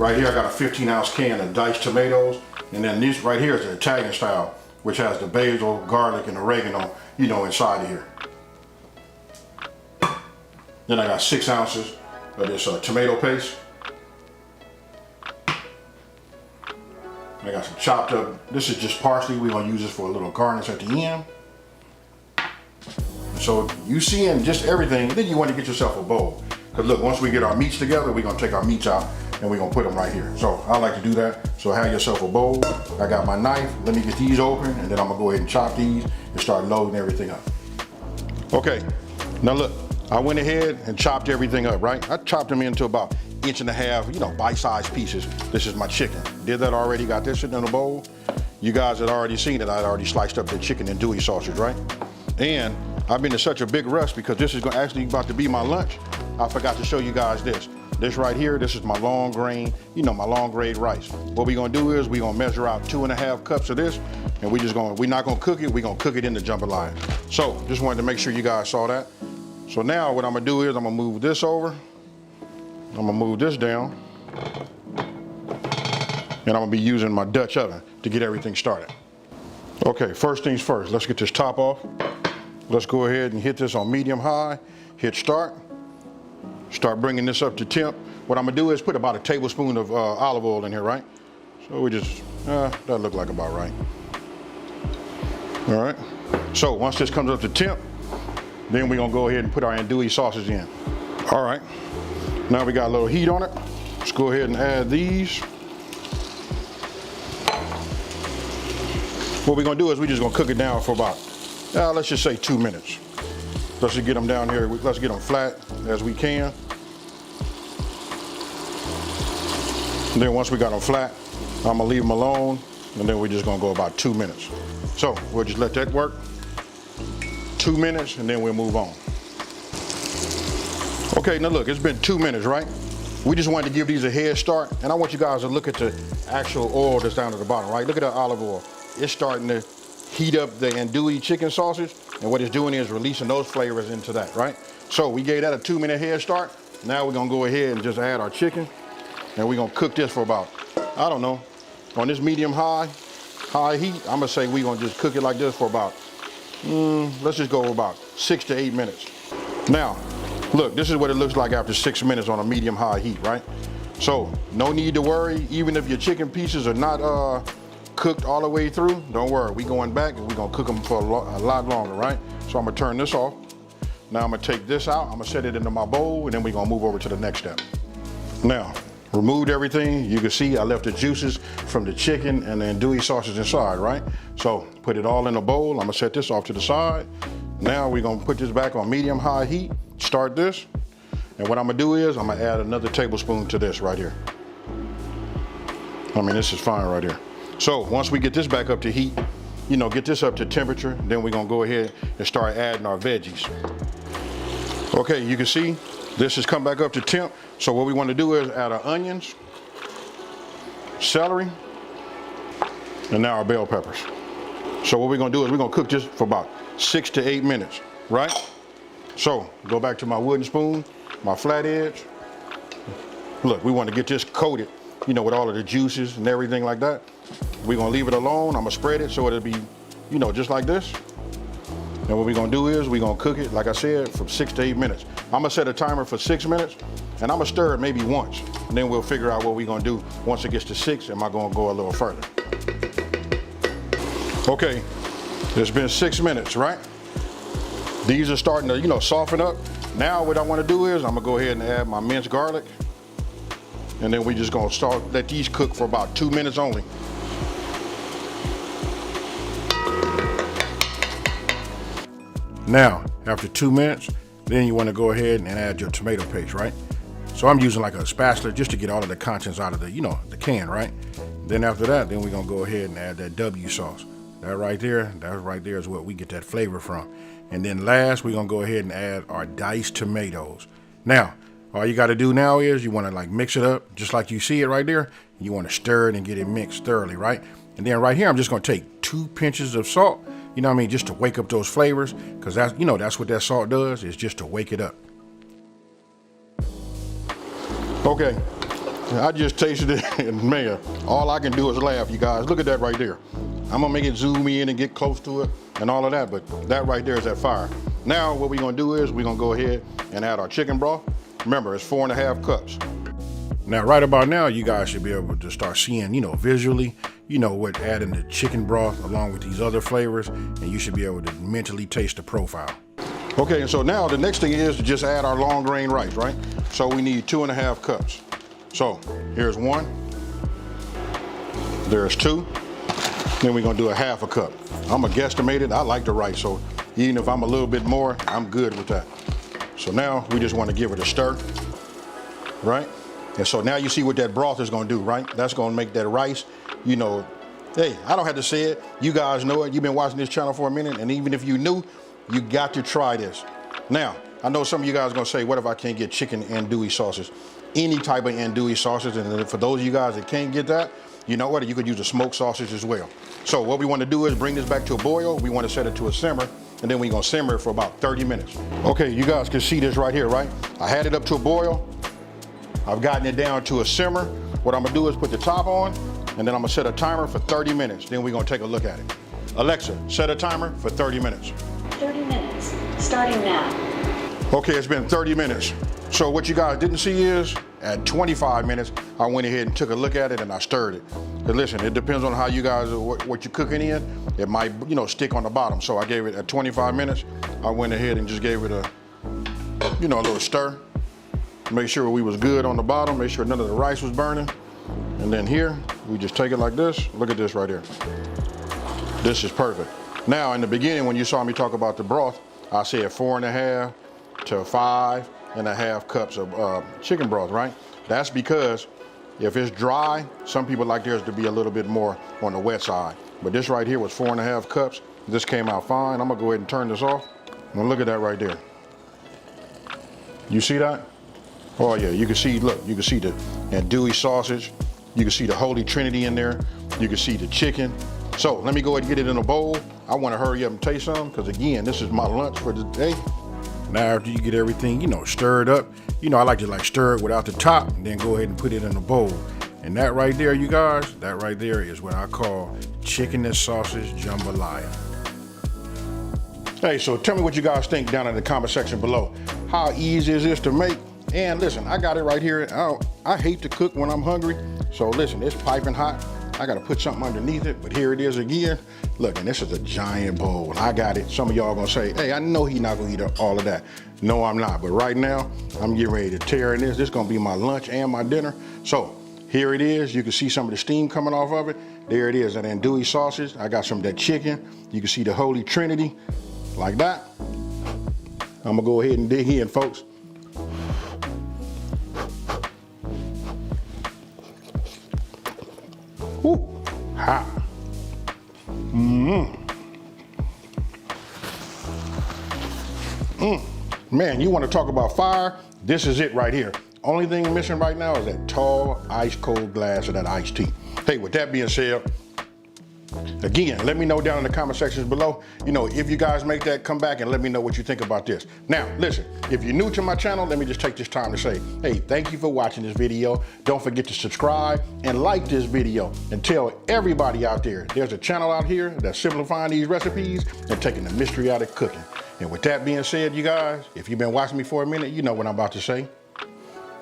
Right here I got a 15-ounce can of diced tomatoes, and then this right here is the Italian style, which has the basil, garlic, and oregano, you know, inside of here. Then I got 6 ounces of this tomato paste. I got some chopped up, this is just parsley. We're gonna use this for a little garnish at the end. So you seeing just everything, then you want to get yourself a bowl. Because look, once we get our meats together, we're gonna take our meats out and we're gonna put them right here. So I like to do that. So have yourself a bowl. I got my knife. Let me get these open, and then I'm gonna go ahead and chop these and start loading everything up. Okay, now look, I went ahead and chopped everything up, right? I chopped them into about 1.5 inch, you know, bite-sized pieces. This is my chicken. Did that already, got this sitting in a bowl. You guys had already seen it. I'd already sliced up the chicken and andouille sausage, right? And I've been in such a big rush because this is actually about to be my lunch. I forgot to show you guys this. This right here, this is my long grain, you know, my long grade rice. What we're gonna do is we're gonna measure out 2.5 cups of this, and we're not gonna cook it, we're gonna cook it in the jambalaya. So just wanted to make sure you guys saw that. So now what I'm gonna do is I'm gonna move this over, I'm gonna move this down, and I'm gonna be using my Dutch oven to get everything started. Okay, first things first, let's get this top off. Let's go ahead and hit this on medium high, hit start. Start bringing this up to temp. What I'm gonna do is put about a tablespoon of olive oil in here, right? So we just, that look like about right. All right, so once this comes up to temp, then we're gonna go ahead and put our andouille sausage in. All right, now we got a little heat on it. Let's go ahead and add these. What we're gonna do is we're just gonna cook it down for about, let's just say 2 minutes. Let's just get them down here, let's get them flat as we can. And then once we got them flat, I'm gonna leave them alone, and then we're just gonna go about 2 minutes. So we'll just let that work. 2 minutes, and then we'll move on. Okay, now look, it's been 2 minutes, right? We just wanted to give these a head start, and I want you guys to look at the actual oil that's down at the bottom, right? Look at that olive oil. It's starting to heat up the andouille chicken sausage, and what it's doing is releasing those flavors into that, right? So we gave that a 2 minute head start. Now we're gonna go ahead and just add our chicken, and we're gonna cook this for about, I don't know, on this medium high heat, I'm gonna say we're gonna just cook it like this for about, let's just go about 6 to 8 minutes. Now, look, this is what it looks like after 6 minutes on a medium high heat, right? So no need to worry, even if your chicken pieces are not cooked all the way through, don't worry, we going back and we're gonna cook them for a lot longer, right? So I'm gonna turn this off. Now I'm gonna take this out, I'm gonna set it into my bowl, and then we're gonna move over to the next step. Now, removed everything. You can see I left the juices from the chicken and the andouille sausage inside, right? So put it all in a bowl. I'm gonna set this off to the side. Now we're gonna put this back on medium high heat, start this. And what I'm gonna do is I'm gonna add another tablespoon to this right here. I mean, this is fine right here. So once we get this back up to heat, you know, get this up to temperature, then we're gonna go ahead and start adding our veggies. Okay, you can see this has come back up to temp. So what we want to do is add our onions, celery, and now our bell peppers. So what we're gonna do is we're gonna cook this for about 6 to 8 minutes, right? So go back to my wooden spoon, my flat edge. Look, we want to get this coated, you know, with all of the juices and everything like that. We're gonna leave it alone. I'm gonna spread it so it'll be, you know, just like this. And what we're gonna do is we're gonna cook it, like I said, from 6 to 8 minutes. I'm gonna set a timer for 6 minutes, and I'm gonna stir it maybe once. And then we'll figure out what we're gonna do once it gets to 6. Am I gonna go a little further? Okay, it's been 6 minutes, right? These are starting to, you know, soften up. Now what I wanna do is I'm gonna go ahead and add my minced garlic. And then we just gonna let these cook for about 2 minutes only. Now, after 2 minutes, then you want to go ahead and add your tomato paste, right? So I'm using like a spatula just to get all of the contents out of the, you know, the can, right? Then after that, then we're gonna go ahead and add that W sauce. That right there is what we get that flavor from. And then last, we're gonna go ahead and add our diced tomatoes. Now, all you gotta do now is you wanna like mix it up, just like you see it right there. You wanna stir it and get it mixed thoroughly, right? And then right here, I'm just gonna take 2 pinches of salt, you know what I mean, just to wake up those flavors, because that's, you know, that's what that salt does, is just to wake it up. Okay, I just tasted it, and man, all I can do is laugh, you guys. Look at that right there. I'm gonna make it zoom in and get close to it and all of that, but that right there is that fire. Now what we're gonna do is we're gonna go ahead and add our chicken broth. Remember, it's 4.5 cups. Now, right about now, you guys should be able to start seeing, visually, what adding the chicken broth along with these other flavors, and you should be able to mentally taste the profile. Okay, and so now the next thing is to just add our long grain rice, right? So we need 2.5 cups. So here's 1, there's 2, then we're gonna do a 1/2 cup. I'm gonna guesstimate it. I like the rice, so even if I'm a little bit more, I'm good with that. So now we just wanna give it a stir, right? And so now you see what that broth is gonna do, right? That's gonna make that rice, hey, I don't have to say it. You guys know it. You've been watching this channel for a minute, and even if you knew, you got to try this. Now, I know some of you guys are gonna say, what if I can't get chicken andouille sauces? Any type of andouille sauces, and for those of you guys that can't get that, you know what? You could use a smoked sausage as well. So what we wanna do is bring this back to a boil. We wanna set it to a simmer, and then we're gonna simmer it for about 30 minutes. Okay, you guys can see this right here, right? I had it up to a boil. I've gotten it down to a simmer. What I'm gonna do is put the top on, and then I'm gonna set a timer for 30 minutes. Then we're gonna take a look at it. Alexa, set a timer for 30 minutes. 30 minutes, starting now. Okay, it's been 30 minutes. So what you guys didn't see is, at 25 minutes, I went ahead and took a look at it and I stirred it. But listen, it depends on how you guys, what you're cooking in. It might, stick on the bottom. So I gave it at 25 minutes. I went ahead and just gave it a little stir. Make sure we was good on the bottom, make sure none of the rice was burning. And then here, we just take it like this. Look at this right here. This is perfect. Now, in the beginning, when you saw me talk about the broth, I said 4.5 to 5.5 cups of chicken broth, right? That's because if it's dry, some people like theirs to be a little bit more on the wet side. But this right here was 4.5 cups. This came out fine. I'm gonna go ahead and turn this off. And look at that right there. You see that? Oh yeah, you can see, look, you can see the andouille sausage. You can see the Holy Trinity in there. You can see the chicken. So let me go ahead and get it in a bowl. I want to hurry up and taste some, because again, this is my lunch for the day. Now after you get everything, stirred up, I like to stir it without the top, and then go ahead and put it in a bowl. And that right there, you guys, that right there is what I call chicken and sausage jambalaya. Hey, so tell me what you guys think down in the comment section below. How easy is this to make? And listen, I got it right here. I hate to cook when I'm hungry. So listen, it's piping hot. I gotta put something underneath it, but here it is again. Look, and this is a giant bowl. I got it. Some of y'all gonna say, hey, I know he's not gonna eat all of that. No, I'm not. But right now, I'm getting ready to tear in this. This is gonna be my lunch and my dinner. So here it is. You can see some of the steam coming off of it. There it is, that andouille sausage. I got some of that chicken. You can see the Holy Trinity, like that. I'm gonna go ahead and dig in, folks. Woo, hot. Man, you want to talk about fire? This is it right here. Only thing missing right now is that tall, ice cold glass of that iced tea. Hey, with that being said, again, let me know down in the comment sections below. If you guys make that, come back and let me know what you think about this. Now, listen, if you're new to my channel, let me just take this time to say, hey, thank you for watching this video. Don't forget to subscribe and like this video, and tell everybody out there, there's a channel out here that's simplifying these recipes and taking the mystery out of cooking. And with that being said, you guys, if you've been watching me for a minute, you know what I'm about to say.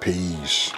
Peace.